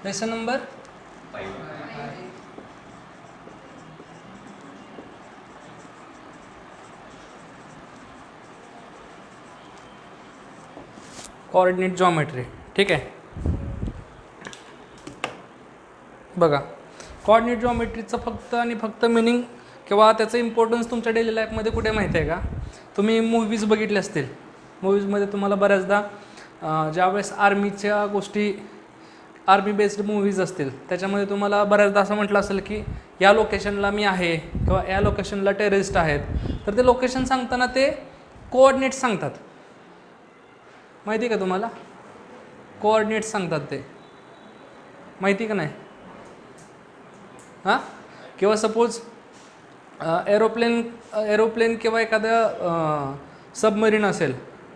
Lesson number 5. Coordinate geometry. ठीक आहे. बघा, कोऑर्डिनेट जॉमेट्रीचं फक्त आणि फक्त मिनिंग किंवा त्याचं इम्पॉर्टन्स तुमच्या डेली लाईफमध्ये कुठे माहिती आहे का? तुम्ही मूव्हीज बघितले असतील. मूव्हीजमध्ये तुम्हाला बऱ्याचदा ज्यावेळेस आर्मीच्या गोष्टी, आर्मी बेस्ड मूव्हीज असतील, त्याच्यामध्ये तुम्हाला बऱ्याचदा असं म्हटलं असेल की या लोकेशनला मी आहे किंवा या लोकेशनला टेररिस्ट आहेत. तर ते लोकेशन सांगताना ते कोऑर्डिनेट्स सांगतात. माहिती का तुम्हाला? कोऑर्डिनेट्स सांगतात ते. माहिती का नाही? हां, किंवा सपोज एरोप्लेन किंवा एखादं सबमरीन असेल,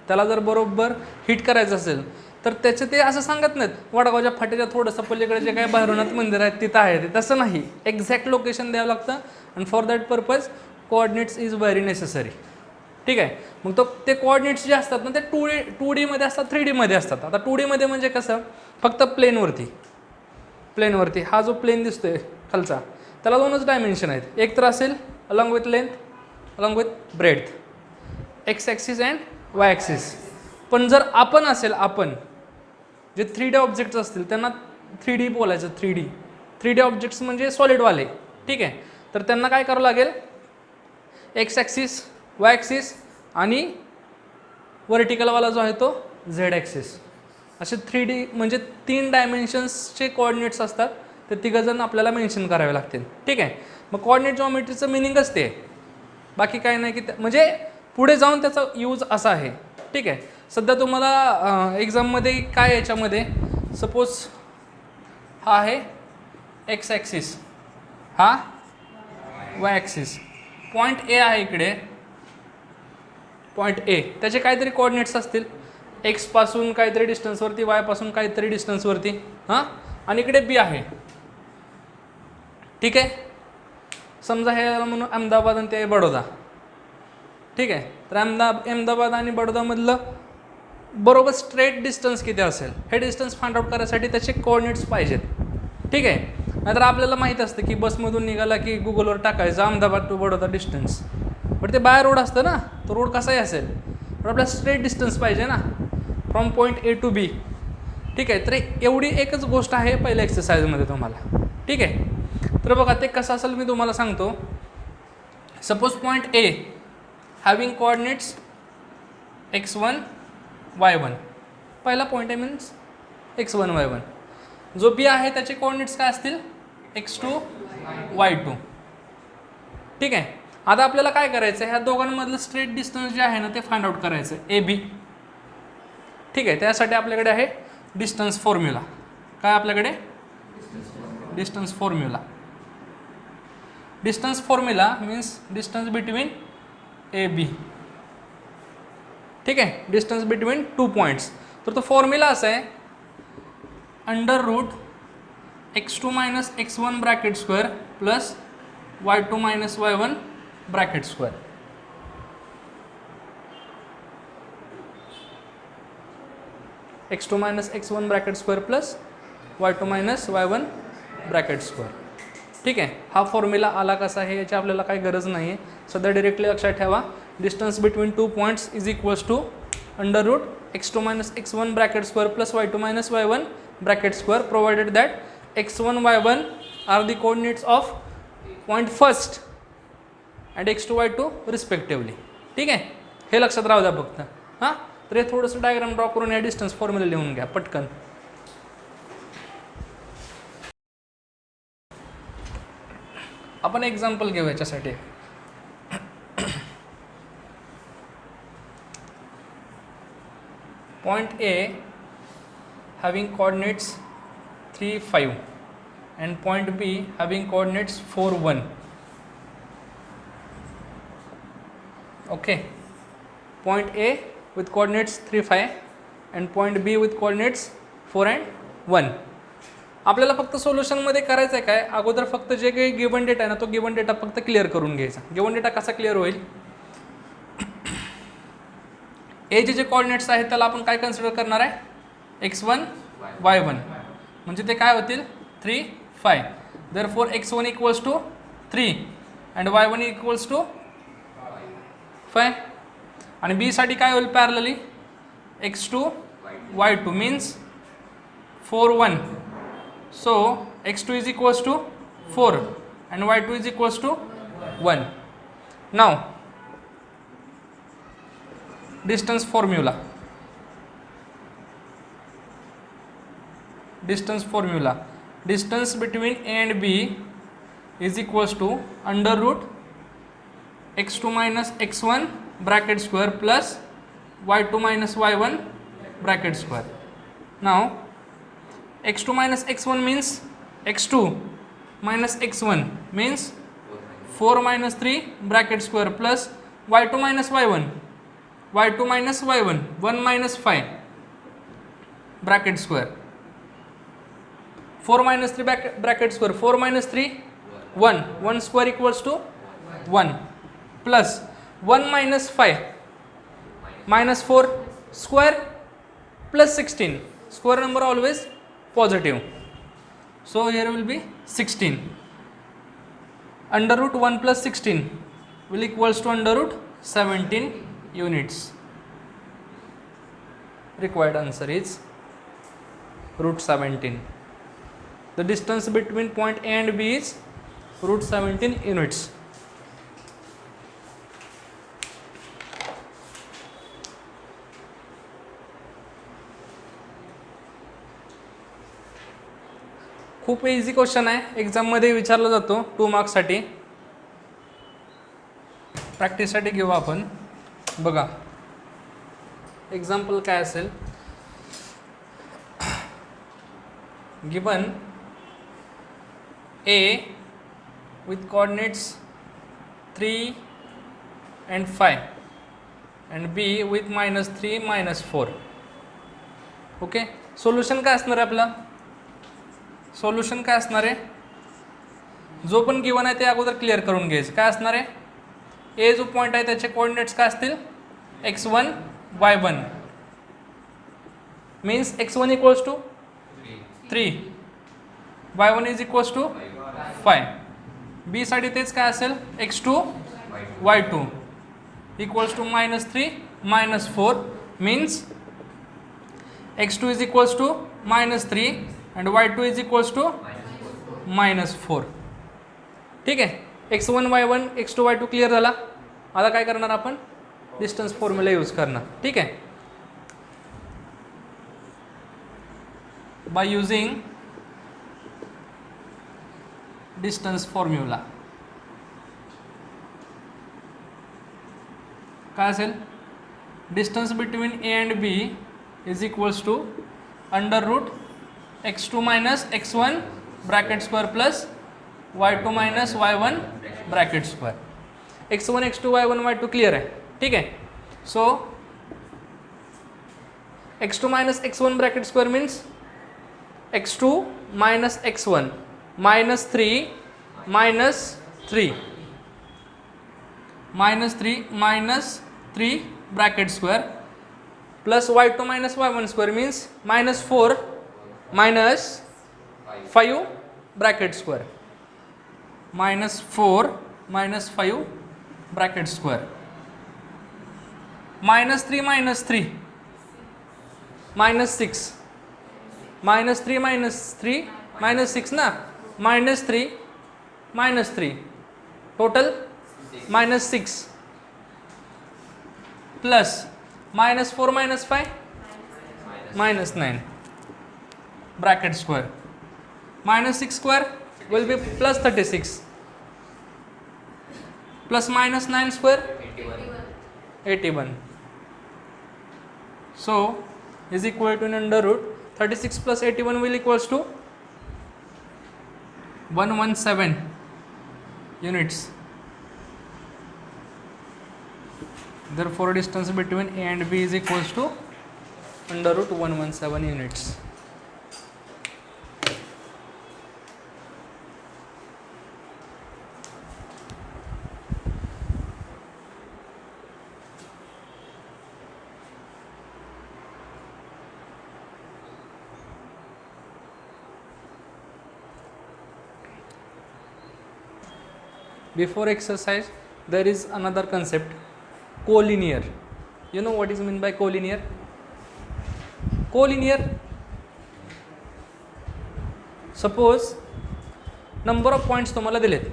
त्याला जर बरोबर हिट करायचं असेल तर त्याचे ते असं सांगत नाहीत वडगावच्या फाट्याच्या थोडंसं पलीकडे जे काही भैरवनाथ मंदिर आहे तिथं आहे ते. तसं नाही, एक्झॅक्ट लोकेशन द्यावं लागतं. आणि for that purpose coordinates is very necessary. ठीक आहे. मग ते कोऑर्डिनेट्स जे असतात ना ते 2D मध्ये असतात, 3D मध्ये असतात. आता 2D मध्ये म्हणजे कसं, फक्त प्लेनवरती हा जो प्लेन दिसतोय खालचा, त्याला 2च डायमेन्शन आहेत. एक तर असेल along with length, along with breadth, x axis and Y axis. पण जर आपण जे 3D ऑब्जेक्ट्स असतील त्यांना 3D बोलायचं. 3D ऑब्जेक्ट्स म्हणजे सॉलिडवाले. ठीक आहे. तर त्यांना काय करावं लागेल, एक्स ॲक्सिस, वाय ॲक्सिस आणि व्हर्टिकलवाला जो आहे तो झेड ॲक्सिस, असे 3D म्हणजे 3 डायमेन्शन्सचे कोऑर्डिनेट्स असतात. ते तिघंजण आपल्याला मेन्शन करावे लागतील. ठीक आहे. मग कोऑर्डिनेट जॉमेट्रीचं मिनिंगच ते, बाकी काय नाही की म्हणजे पुढे जाऊन त्याचा यूज असा आहे. ठीक आहे. सध्या तुम्हाला एक्झाममध्ये काय, याच्यामध्ये सपोज हा आहे एक्स ॲक्सिस, हा वाय ॲक्सिस, पॉईंट ए आहे इकडे, पॉईंट ए, त्याचे काहीतरी कोऑर्डिनेट्स असतील. एक्सपासून काहीतरी डिस्टन्सवरती, वायपासून काहीतरी डिस्टन्सवरती, हां, आणि इकडे बी आहे. ठीक आहे. समजा हे म्हणून अहमदाबाद आणि ते बडोदा. ठीक आहे. तर अहमदाबाद आणि बडोदामधलं बरोबर स्ट्रेट डिस्टन्स किती असेल, हे डिस्टन्स फाइंड आउट करायसाठी त्याचे कोऑर्डिनेट्स पाहिजेत. ठीक आहे. नाहीतर आपल्याला माहीत असतं की बसमधून निघाला की गुगलवर टाकायचं अहमदाबाद टू बडोदा डिस्टन्स, पण ते बाय रोड असतं ना, तो रोड कसाही असेल पण आपल्याला स्ट्रेट डिस्टन्स पाहिजे ना, from point A to be. ठीक आहे. तर एवढी एकच गोष्ट आहे पहिल्या एक्सरसाइजमध्ये तुम्हाला. ठीक आहे. तर बघा ते कसं असेल मी तुम्हाला सांगतो. Suppose point A having coordinates x1 y1, पहिला पॉईंट आहे मीन्स x1 y1. जो बी आहे त्याचे कोऑर्डिनेट्स काय असतील, x2 y2. ठीक आहे. आता आपल्याला काय करायचं आहे, ह्या दोघांमधलं स्ट्रेट डिस्टन्स जे आहे ना ते फाइंड आउट करायचं आहे, AB. ठीक आहे. त्यासाठी आपल्याकडे आहे डिस्टन्स फॉर्म्युला. काय आपल्याकडे, distance formula. Distance formula means distance between AB. ठीक आहे. Distance between 2 points. तर तो फॉर्म्युला असा आहे, under root x2 minus x1 bracket square plus y2 minus y1 bracket square. x2 minus x1 bracket square plus y2 minus y1 bracket square. ठीक आहे. हा formula आला कसा आहे याची आपल्याला काही गरज नाही आहे सध्या. डायरेक्टली लक्षात ठेवा, distance between 2 points is equals to under root x2 minus x1 bracket square plus y2 minus y1 bracket square, provided that x1 y1 are the coordinates of point first and x2 y2 respectively. ठीक आहे. हे लक्षात राहू द्या फक्त. हां, तर हे थोडंसं डायग्राम ड्रॉ करून या डिस्टन्स फॉर्म्युला लिहून घ्या पटकन. आपण एक्झाम्पल घेऊ याच्यासाठी. Point A having coordinates 3, 5 and point B having coordinates 4, 1. Okay. Point A with coordinates 3, 5 and point B with coordinates 4 and 1. आपल्याला फक्त सोल्युशनमध्ये करायचं आहे काय, अगोदर फक्त जे काही गिवन डेटा आहे ना तो गिवन डेटा फक्त क्लिअर करून घ्यायचा. गिवन डेटा कसा क्लिअर होईल, ए जे कोऑर्डिनेट्स आहेत त्याला आपण काय कन्सिडर करणार आहे, x1 y1. म्हणजे ते काय होतील 3 5. Therefore x1 equals to 3 and y1 equals to 5. आणि बी साठी काय होईल parallelly x2 y2 means 4 1. So x2 is equals to 4 and y2 is equals to 1. Now distance formula. Distance between A and B is equals to under root x2 minus x1 bracket square plus y2 minus y1 bracket square. Now x2 minus x1 means x2 minus x1 means 4 minus 3 bracket square plus y2 minus y1 minus y1 1 minus 5 bracket square. 4 minus 3 bracket square 4 minus 3 1 square equals to 1 plus 1 minus 5 minus 4 square plus 16. Square number always positive, so here will be 16. Under root 1 plus 16 will equals to under root 17 units. Required answer is root 17. The distance between point A and B is root 17 units. खूप easy question आहे, एक्झाममध्ये विचारला जातो 2 मार्क्ससाठी. प्रॅक्टिससाठी घेऊ आपण. बघा example काय असेल. Given A with coordinates 3 and 5 and B with -3 -4. Okay, solution काय असणार आहे आपलं. सोल्युशन काय असणार आहे, जो पण गिवन आहे ते अगोदर क्लिअर करून घ्यायचं. काय असणार आहे, ए जो पॉईंट आहे त्याचे कोऑर्डिनेट्स काय असतील x1 y1 means x1 equals to 3 y1 is equals to 5. B साठी तेच काय असेल x2 y2 equals to -3 -4 means x2 is equals to -3 and y2 is equals to -4. ठीक आहे, x1 y1 x2 y2 clear झाला. आता काय करणार आपण, डिस्टन्स फॉर्म्युला यूज करणार. ठीक आहे, बाय युजिंग डिस्टन्स फॉर्म्युला काय असेल, distance between A and B is equals to under root x2 minus x1 bracket square plus y2 minus y1 bracket square. x1 x2 y1 y2 clear आहे. ठीक आहे, so x2 minus x1 bracket square means x2 minus x1 -3 -3 bracket square plus y2 minus y1 square means -4 -5 bracket square -4 -5 bracket square -3 -3 -6 -3 -3 -6 ना -3 total -6 plus -4 -5 -9 bracket square -6 square will be plus 36 plus -9 square 81. So is equal to under root 36 plus 81 will equals to 117 units. Therefore distance between A and B is equals to under root 117 units. before exercise there is another concept, collinear. You know what is meant by collinear? Collinear, suppose number of points तुम्हाला दिलेत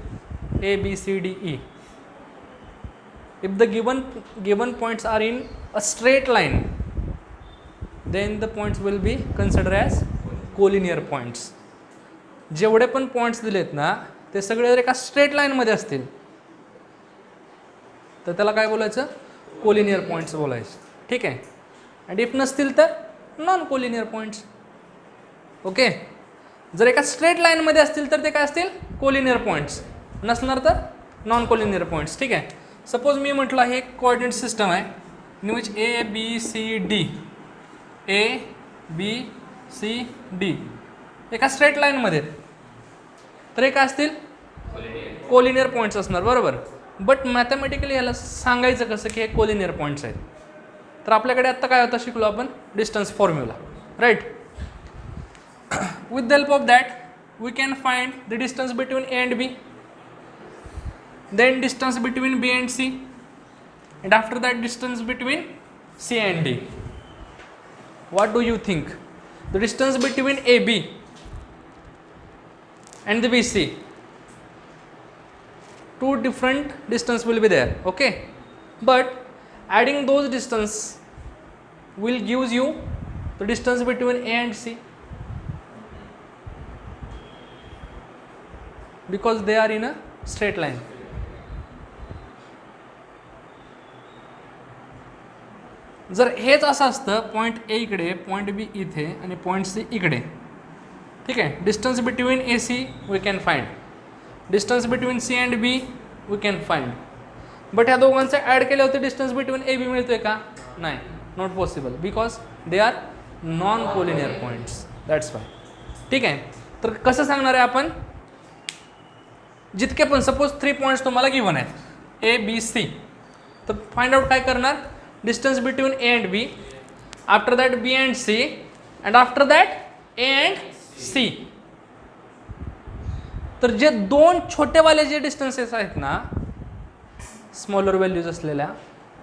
A B C D E. If the given points are in a straight line, then the points will be considered as collinear points. जेवढे पण points दिलेत ना ते सगळे जर एका स्ट्रेट लाईनमध्ये असतील तर त्याला काय बोलायचं, कोलिनियर पॉईंट्स बोलायचं. ठीक आहे. अँड इफ नसतील तर नॉन कोलिनियर पॉईंट्स. ओके. जर एका स्ट्रेट लाईनमध्ये असतील तर ते काय असतील, कोलिनियर पॉईंट्स. नसणार तर नॉन कोलिनियर पॉईंट्स. ठीक आहे. सपोज मी म्हटलं हे एक कोऑर्डिनेट सिस्टम आहे इन विच ABCD ABCD एका स्ट्रेट लाईनमध्ये, तर हे काय असतील, कोलिनियर पॉईंट्स असणार. बरोबर. बट मॅथमॅटिकली याला सांगायचं कसं की हे कोलिनियर पॉईंट्स आहेत. तर आपल्याकडे आत्ता काय होतं शिकलो आपण, distance formula. Right. With the help of that we can find the distance between A and B, then distance between B and C, and after that distance between C and D. What do you think? The distance between AB and the BC, two different distance will be there. Okay, but adding those distance will gives you the distance between A and C, because they are in a straight line. जर हेच असं असतं, point A इकडे, point बी इथे आणि point C इकडे. ठीक आहे. Distance between AC we can find, distance between C and B we can find. But ह्या दोघांचे ॲड केले होते डिस्टन्स बिटवीन AB मिळतोय का, नाही, not possible, because they are non collinear points. That's why. ठीक आहे. तर कसं सांगणार आहे आपण, जितके पण सपोज 3 पॉईंट्स तुम्हाला गिवन आहेत A B C, तर फाइंड आउट काय करणार, distance between A and B, after that B and C, and after that A and C. तर जे दोन छोटेवाले जे डिस्टन्सेस आहेत ना, स्मॉलर व्हॅल्यूज असलेल्या,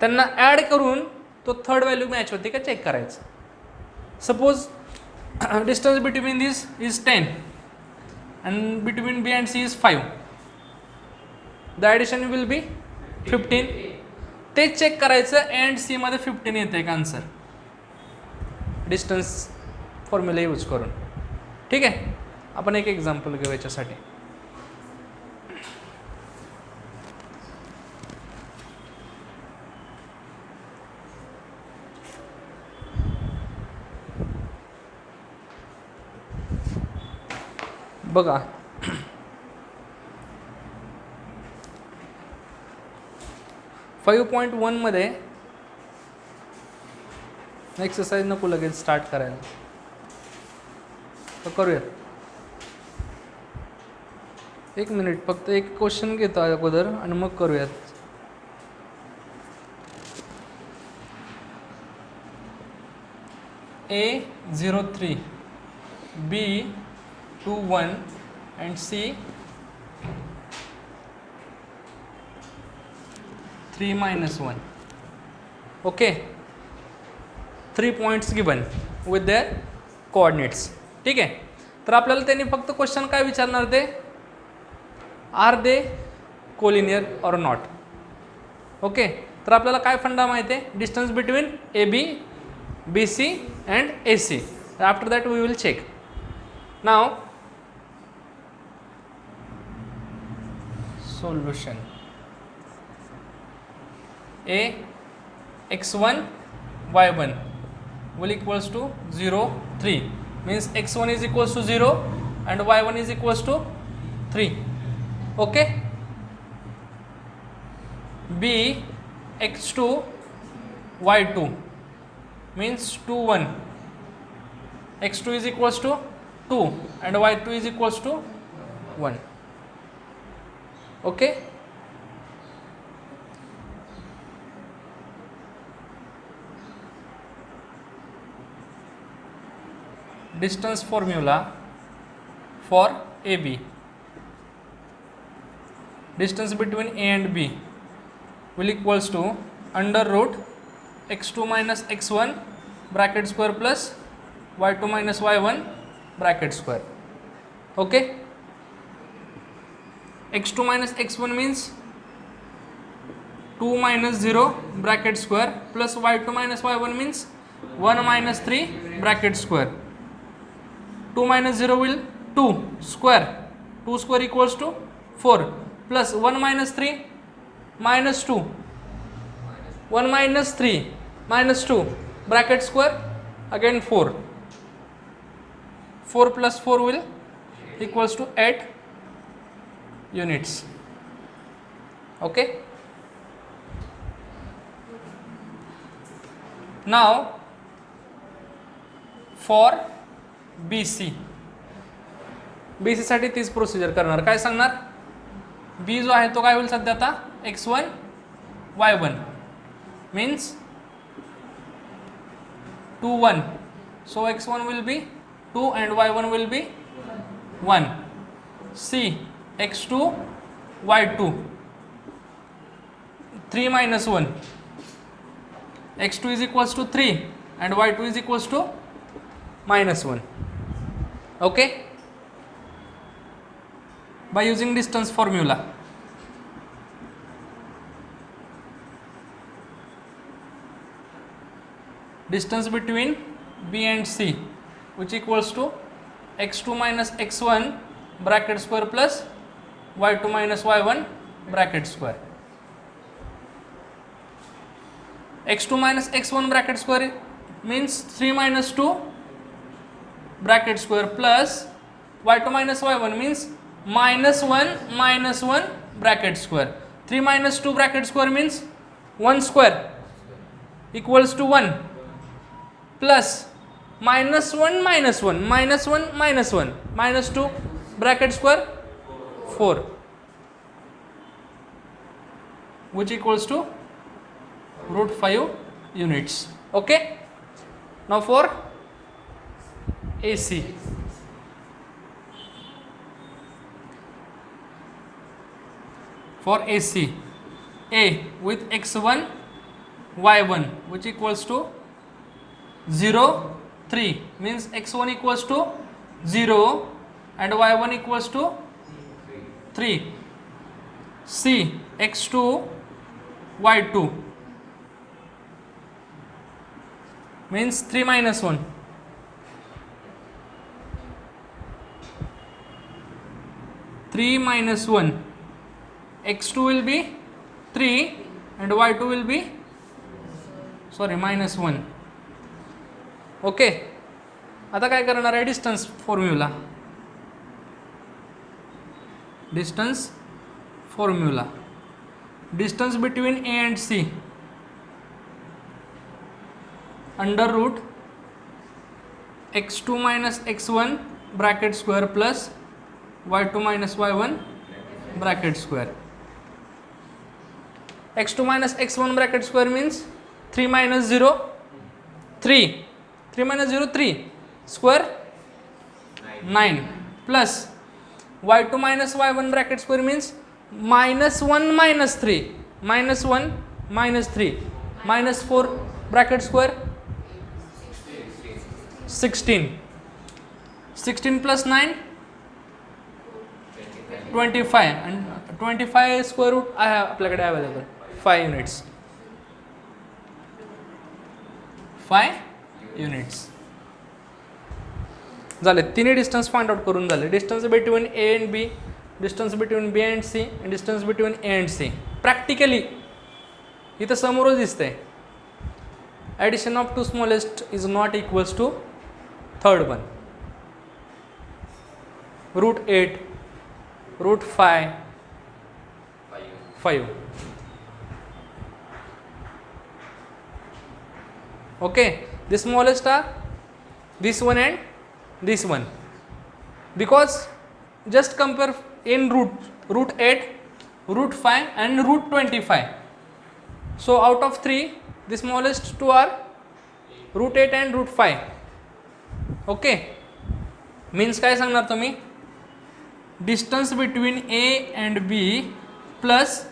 त्यांना ॲड करून तो थर्ड व्हॅल्यू मॅच होते का चेक करायचं. Suppose distance between this is 10 and between B and C is 5. The addition will be 15. ते चेक करायचं अँड सी मध्ये 15 येतं एक आन्सर, डिस्टन्स फॉर्म्युला यूज करून. ठीक आहे. आपण एक एक्झाम्पल घेऊ याच्यासाठी. बघा, 5.1 मध्ये एक्सरसाइज नको लगेच स्टार्ट करायला, तर करूयात. 1 मिनिट फक्त एक क्वेश्चन घेतो अगोदर आणि मग करूयात. A03 B21 and C 3-1. Okay, 3 points given with their coordinates. ठीक आहे. तर आपल्याला त्यांनी फक्त क्वेश्चन काय विचारणार, ते are they collinear or not. Okay. तर आपल्याला काय फंडा माहिती आहे, distance between AB BC and AC. After that we will check. Now solution. A x1 y1 will equals to 0 3, means x1 is equals to 0 and y1 is equals to 3. Okay. B x2 y2 means 2 1, x2 is equals to 2 and y2 is equals to 1. Okay. Distance formula for AB. distance between A and B will equals to under root x2 minus x1 bracket square plus y2 minus y1 bracket square. Okay, x2 minus x1 means 2 minus 0 bracket square plus y2 minus y1 means 1 minus 3 bracket square. 2 minus 0 will 2 square, 2 square equals to 4 plus 1 minus 3 minus 2, 1 minus 3 minus 2 bracket square again 4, 4 plus 4 will equals to 8 units. Okay, now for BC, BC साठी तीच procedure करणार. काय सांगणार, B जो आहे तो काय होईल सध्या आता x1 y1 means 2 1, so x1 will be 2 and y1 will be 1. C x2 y2 3 minus 1, x2 is equals to 3 and y2 is equals to minus 1. Okay, by using distance formula. Distance between B and C which equals to x2 minus x1 bracket square plus y2 minus y1 bracket square. x2 minus x1 bracket square means 3 minus 2 bracket square plus y2 minus y1 means minus 1 bracket square. 3 minus 2 bracket square means 1 square equals to 1 plus minus 1 minus 1 minus 1 minus 1 minus 2 bracket square 4 which equals to root 5 units. Okay, now for AC. For AC, A with x1 y1 which equals to 0 3 means x1 equals to 0 and y1 equals to 3. C x2 y2 means 3 minus 1. 3 minus 1, x2 will be 3 and y2 will be minus 1. Okay, आता काय करणार आहे, distance formula. Distance formula, distance between A and C under root x2 minus x1 bracket square plus y2 minus y1 bracket square. x2 minus x1 bracket square means 3 minus 0 3, 3 minus 0 3 square 9 plus y2 minus y1 bracket square means minus 1 minus 3 minus 1 minus 3 minus 4 bracket square 16, 16 plus 9 25 and 25 square root I have आपल्याकडे available 5 units. 5 units झाले. तिन्ही distance find out करून झाले. Distance between A and B, distance between B and C and distance between A and C. Practically इथं समोरच दिसतंय. Addition of two smallest is not equals to third one. Root 8, root 5, 5. Okay, the smallest are this one and this one, because just compare in root 8, root 5 and root 25. So out of 3, the smallest two are root 8 and root 5. Okay, means काय सांगणार तुम्ही, distance between A and B plus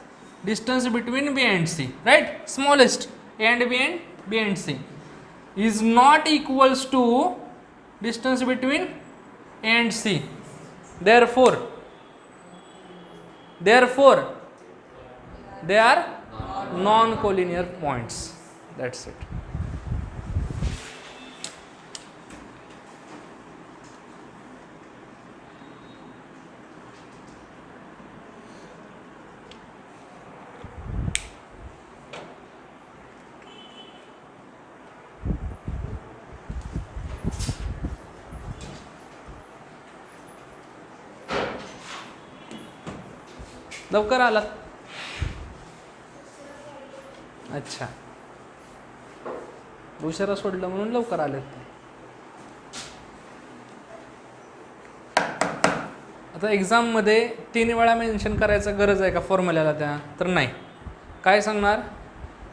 distance between B and C, right, smallest A and B and C is not equals to distance between A and C. Therefore they are non-collinear points. That's it. लवकर आलात. अच्छा, उशिरा सोडलं म्हणून लवकर आलेत. आता एक्झाममध्ये 3 वेळा मेन्शन करायचं गरज आहे का फॉर्म्युल्याला त्या? तर नाही. काय सांगणार?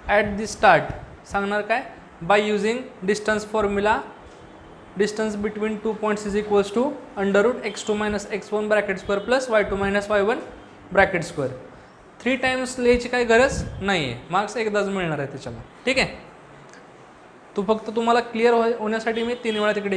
ॲट दी स्टार्ट सांगणार काय? By using distance formula distance between 2 points is equals to √x2 - x1 bracket square plus y2 - y1 bracket square. 3 times लिहायची काही गरज नाही आहे, मार्क्स एकदाच मिळणार आहे त्याच्याला. ठीक आहे, तुम्हाला क्लिअर होण्यासाठी मी 3 वेळा तिकडे